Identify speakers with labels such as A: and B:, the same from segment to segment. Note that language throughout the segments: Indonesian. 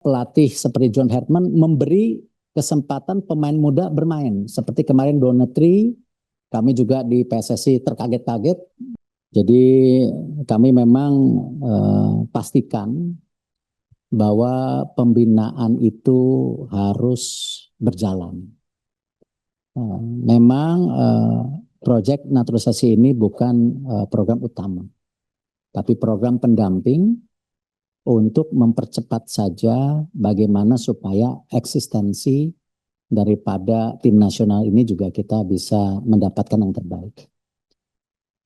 A: pelatih seperti John Herman memberi kesempatan pemain muda bermain. Seperti kemarin Donetri, kami juga di PSSI terkaget-kaget. Jadi kami memang pastikan bahwa pembinaan itu harus berjalan. Memang proyek naturalisasi ini bukan program utama, tapi program pendamping untuk mempercepat saja bagaimana supaya eksistensi daripada tim nasional ini juga kita bisa mendapatkan yang terbaik.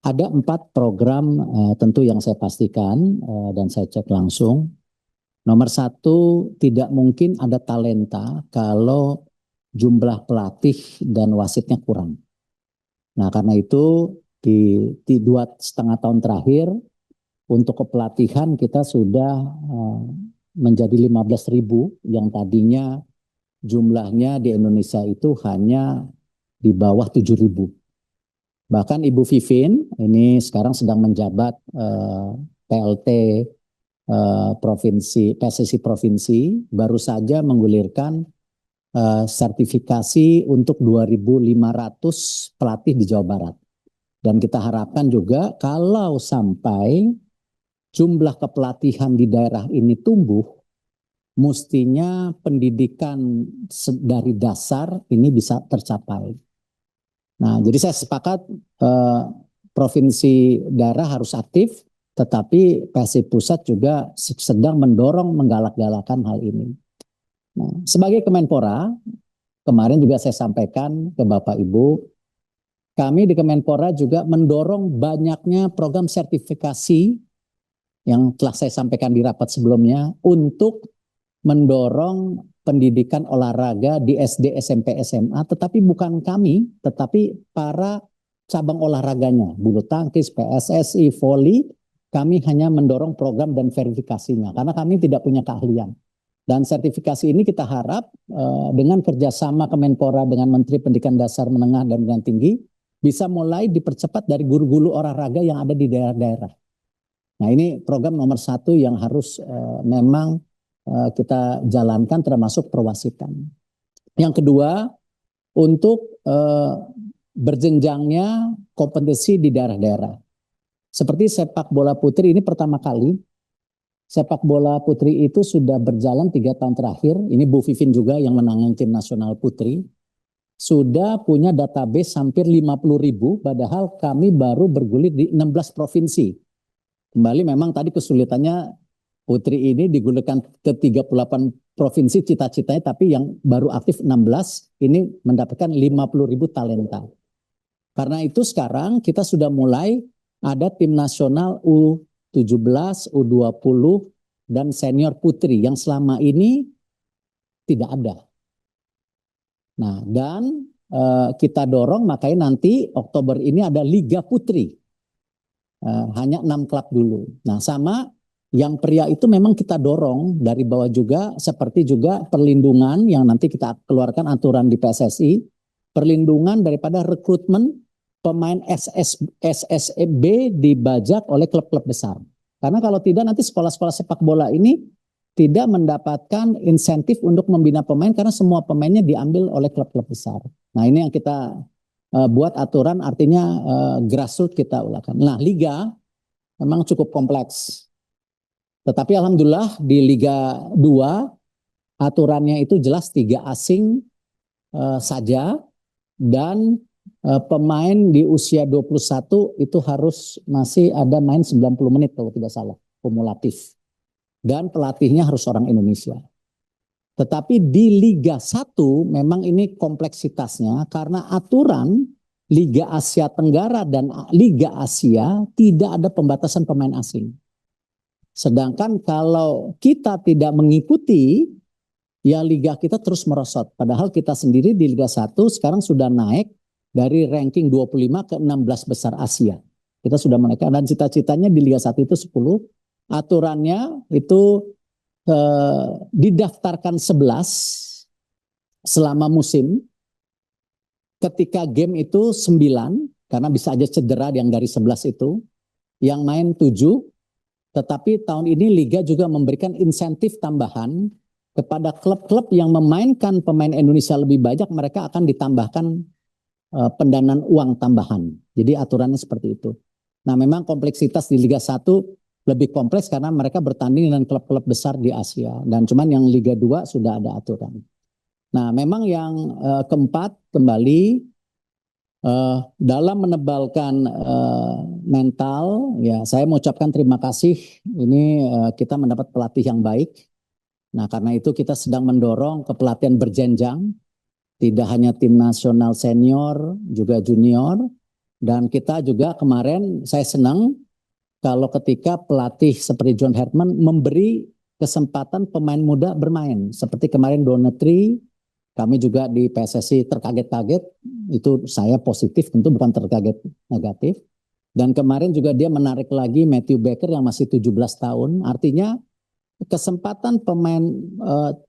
A: Ada 4 program tentu yang saya pastikan dan saya cek langsung. Nomor 1, tidak mungkin ada talenta kalau jumlah pelatih dan wasitnya kurang. Nah, karena itu di 2,5 tahun terakhir untuk kepelatihan kita sudah menjadi 15.000 yang tadinya jumlahnya di Indonesia itu hanya di bawah 7.000. Bahkan Ibu Vivin ini sekarang sedang menjabat PLT provinsi, PSSI provinsi, baru saja menggulirkan sertifikasi untuk 2.500 pelatih di Jawa Barat. Dan kita harapkan juga kalau sampai jumlah kepelatihan di daerah ini tumbuh, mestinya pendidikan dari dasar ini bisa tercapai. Nah, jadi saya sepakat provinsi daerah harus aktif, tetapi PSSI pusat juga sedang mendorong menggalak-galakan hal ini. Nah, sebagai Kemenpora, kemarin juga saya sampaikan ke Bapak Ibu, kami di Kemenpora juga mendorong banyaknya program sertifikasi yang telah saya sampaikan di rapat sebelumnya untuk mendorong pendidikan olahraga di SD, SMP, SMA, tetapi bukan kami, tetapi para cabang olahraganya, bulu tangkis, PSSI, voli, kami hanya mendorong program dan verifikasinya, karena kami tidak punya keahlian. Dan sertifikasi ini kita harap dengan kerjasama Kemenpora dengan Menteri Pendidikan Dasar, Menengah, dan Pendidikan Tinggi, bisa mulai dipercepat dari guru-guru olahraga yang ada di daerah-daerah. Nah, ini program nomor 1 yang harus memang kita jalankan termasuk perwasitan. Yang kedua, untuk berjenjangnya kompetisi di daerah-daerah. Seperti sepak bola putri ini pertama kali, sepak bola putri itu sudah berjalan 3 tahun terakhir, ini Bu Vivin juga yang menangani tim nasional putri, sudah punya database hampir 50.000, padahal kami baru bergulir di 16 provinsi. Kembali memang tadi kesulitannya putri ini digulirkan ke 38 provinsi cita-citanya, tapi yang baru aktif 16 ini mendapatkan 50.000 talenta. Karena itu sekarang kita sudah mulai ada tim nasional U17, U20 dan senior putri yang selama ini tidak ada. Nah, dan kita dorong makanya nanti Oktober ini ada Liga Putri. Hanya 6 klub dulu. Nah, sama yang pria itu memang kita dorong dari bawah juga, seperti juga perlindungan yang nanti kita keluarkan aturan di PSSI, perlindungan daripada rekrutmen pemain SSB dibajak oleh klub-klub besar. Karena kalau tidak nanti sekolah-sekolah sepak bola ini tidak mendapatkan insentif untuk membina pemain karena semua pemainnya diambil oleh klub-klub besar. Nah, ini yang kita buat aturan, artinya grassroots kita ulakan. Nah, liga memang cukup kompleks. Tetapi alhamdulillah di Liga 2 aturannya itu jelas 3 asing saja, dan pemain di usia 21 itu harus masih ada main 90 menit kalau tidak salah, kumulatif. Dan pelatihnya harus orang Indonesia. Tetapi di Liga 1 memang ini kompleksitasnya karena aturan Liga Asia Tenggara dan Liga Asia tidak ada pembatasan pemain asing. Sedangkan kalau kita tidak mengikuti, ya liga kita terus merosot. Padahal kita sendiri di Liga 1 sekarang sudah naik dari ranking 25 ke 16 besar Asia. Kita sudah menaikkan, dan cita-citanya di Liga 1 itu 10. Aturannya itu didaftarkan 11 selama musim. Ketika game itu 9, karena bisa aja cedera yang dari 11 itu. Yang main 7. Tetapi tahun ini Liga juga memberikan insentif tambahan kepada klub-klub yang memainkan pemain Indonesia lebih banyak, mereka akan ditambahkan pendanaan uang tambahan. Jadi aturannya seperti itu. Nah, memang kompleksitas di Liga 1 lebih kompleks karena mereka bertanding dengan klub-klub besar di Asia. Dan cuman yang Liga 2 sudah ada aturan. Nah, memang yang keempat kembali dalam menebalkan mental, ya saya mengucapkan terima kasih. Ini kita mendapat pelatih yang baik. Nah, karena itu kita sedang mendorong kepelatihan berjenjang, tidak hanya tim nasional senior, juga junior. Dan kita juga kemarin saya senang kalau ketika pelatih seperti John Herman memberi kesempatan pemain muda bermain. Seperti kemarin Donetri, kami juga di PSSI terkaget-kaget, itu saya positif, tentu bukan terkaget negatif. Dan kemarin juga dia menarik lagi Matthew Baker yang masih 17 tahun, artinya kesempatan pemain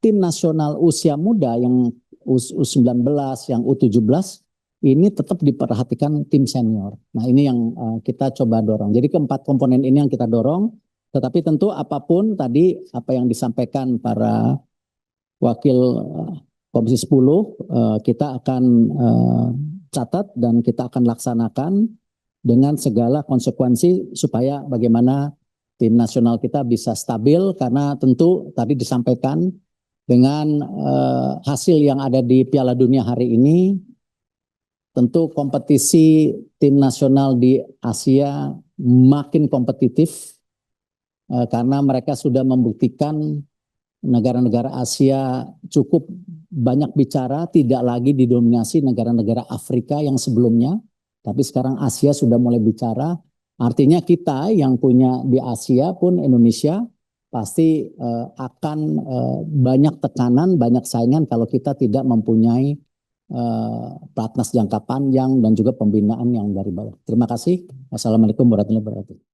A: tim nasional usia muda yang U19, yang U17, ini tetap diperhatikan tim senior. Nah, ini yang kita coba dorong. Jadi keempat komponen ini yang kita dorong, tetapi tentu apapun tadi apa yang disampaikan para wakil Komisi 10, kita akan catat dan kita akan laksanakan dengan segala konsekuensi supaya bagaimana tim nasional kita bisa stabil, karena tentu tadi disampaikan dengan hasil yang ada di Piala Dunia hari ini, tentu kompetisi tim nasional di Asia makin kompetitif karena mereka sudah membuktikan negara-negara Asia cukup banyak bicara, tidak lagi didominasi negara-negara Afrika yang sebelumnya, tapi sekarang Asia sudah mulai bicara. Artinya kita yang punya di Asia pun Indonesia pasti akan banyak tekanan, banyak saingan kalau kita tidak mempunyai pelatnas jangka panjang dan juga pembinaan yang dari bawah. Terima kasih. Wassalamualaikum warahmatullahi wabarakatuh.